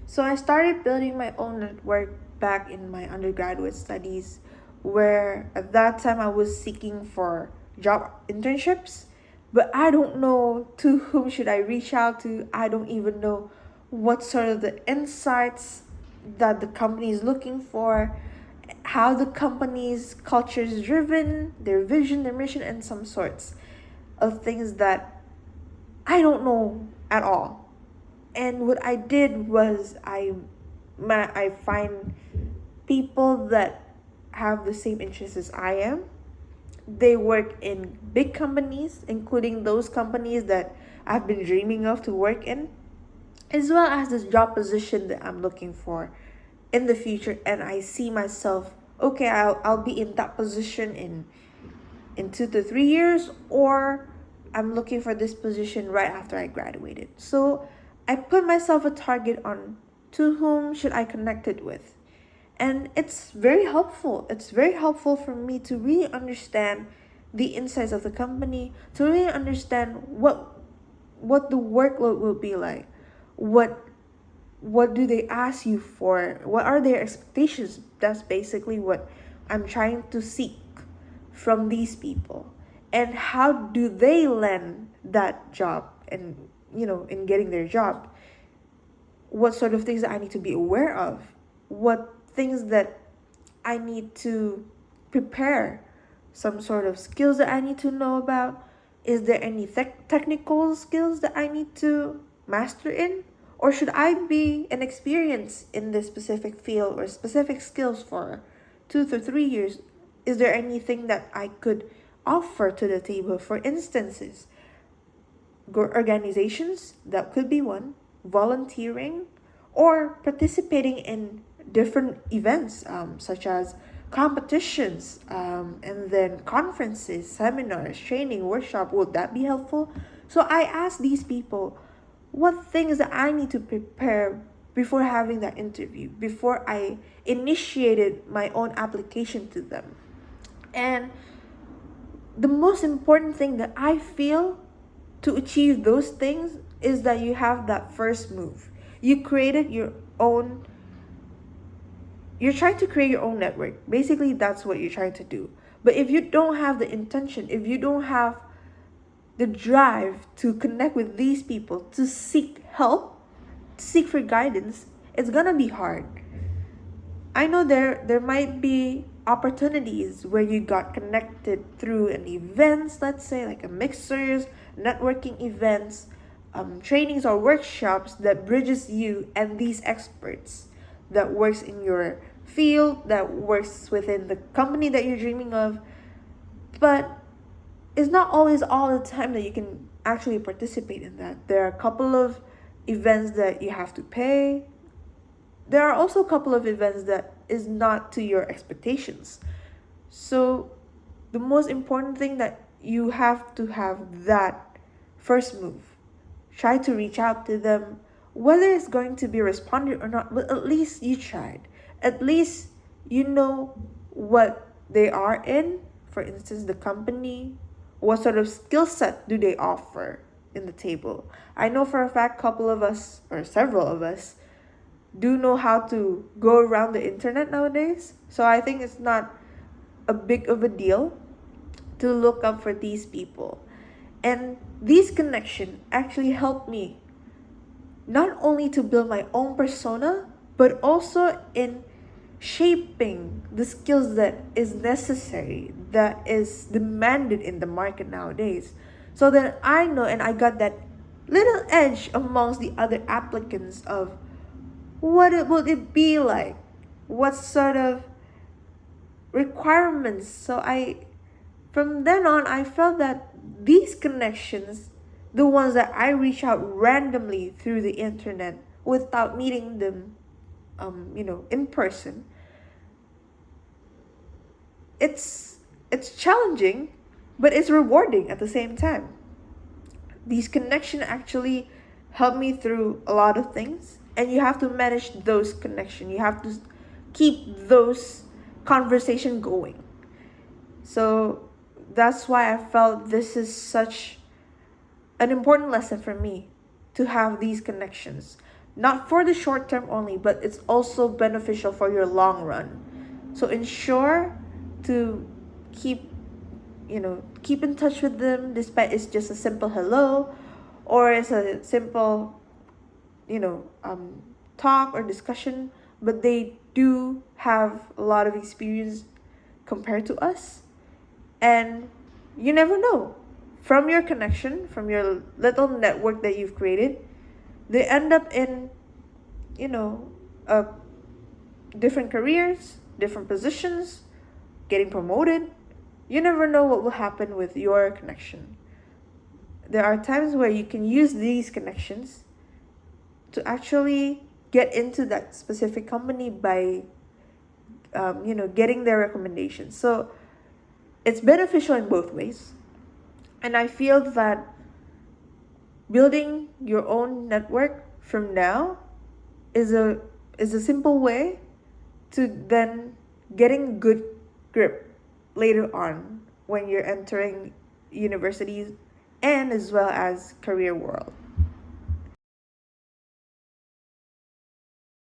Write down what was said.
So I started building my own network back in my undergraduate studies, where at that time I was seeking for job internships, but I don't know to whom should I reach out to. I don't even know what sort of the insights that the company is looking for, how the company's culture is driven, their vision, their mission, and some sorts of things that I don't know at all. And what I did was I find people that have the same interests as I am. They work in big companies, including those companies that I've been dreaming of to work in, as well as this job position that I'm looking for in the future. And I see myself, okay, I'll be in that position in 2 to 3 years, or I'm looking for this position right after I graduated. So I put myself a target on to whom should I connect it with. And it's very helpful. It's very helpful for me to really understand the insights of the company, to really understand what the workload will be like. What what do they ask you for? What are their expectations? That's basically what I'm trying to seek from these people. And how do they land that job, and in getting their job? What sort of things that I need to be aware of? What things that I need to prepare? Some sort of skills that I need to know about? Is there any technical skills that I need to master in? Or should I be an experience in this specific field or specific skills for 2 to 3 years? Is there anything that I could offer to the table? For instances, organizations, that could be one, volunteering, or participating in different events, such as competitions, and then conferences, seminars, training, workshop. Would that be helpful? So I asked these people what things that I need to prepare before having that interview, before I initiated my own application to them. And the most important thing that I feel to achieve those things is that you have that first move. You created your own, you're trying to create your own network. Basically, that's what you're trying to do. But if you don't have the intention, if you don't have the drive to connect with these people, to seek help, seek for guidance, it's gonna be hard. I know there might be opportunities where you got connected through an events, let's say like a mixers, networking events, trainings or workshops that bridges you and these experts that works in your field, that works within the company that you're dreaming of. But it's not always all the time that you can actually participate in that. There are a couple of events that you have to pay. There are also a couple of events that is not to your expectations. So the most important thing that you have to have that first move. Try to reach out to them, whether it's going to be responded or not, but at least you tried. At least you know what they are in. For instance, the company, what sort of skill set do they offer in the table? I know for a fact, couple of us or several of us do know how to go around the internet nowadays. So I think it's not a big of a deal to look up for these people. And these connections actually helped me not only to build my own persona, but also in shaping the skills that is necessary, that is demanded in the market nowadays. So that I know, and I got that little edge amongst the other applicants of would it be like, what sort of requirements. So from then on, I felt that these connections, the ones that I reach out randomly through the internet without meeting them, in person, it's challenging, but it's rewarding at the same time. These connections actually help me through a lot of things, and you have to manage those connections. You have to keep those conversation going. So that's why I felt this is such an important lesson for me, to have these connections. not for the short term only, but it's also beneficial for your long run. So ensure to keep keep in touch with them, despite it's just a simple hello, or it's a simple you know um, talk or discussion, but they do have a lot of experience compared to us. And you never know, from your connection, from your little network that you've created, they end up in you know uh, different careers, different positions, getting promoted. You never know what will happen with your connection. There are times where you can use these connections to actually get into that specific company by getting their recommendations. So it's beneficial in both ways. And I feel that building your own network from now is a simple way to then getting good grip later on when you're entering universities and as well as career world.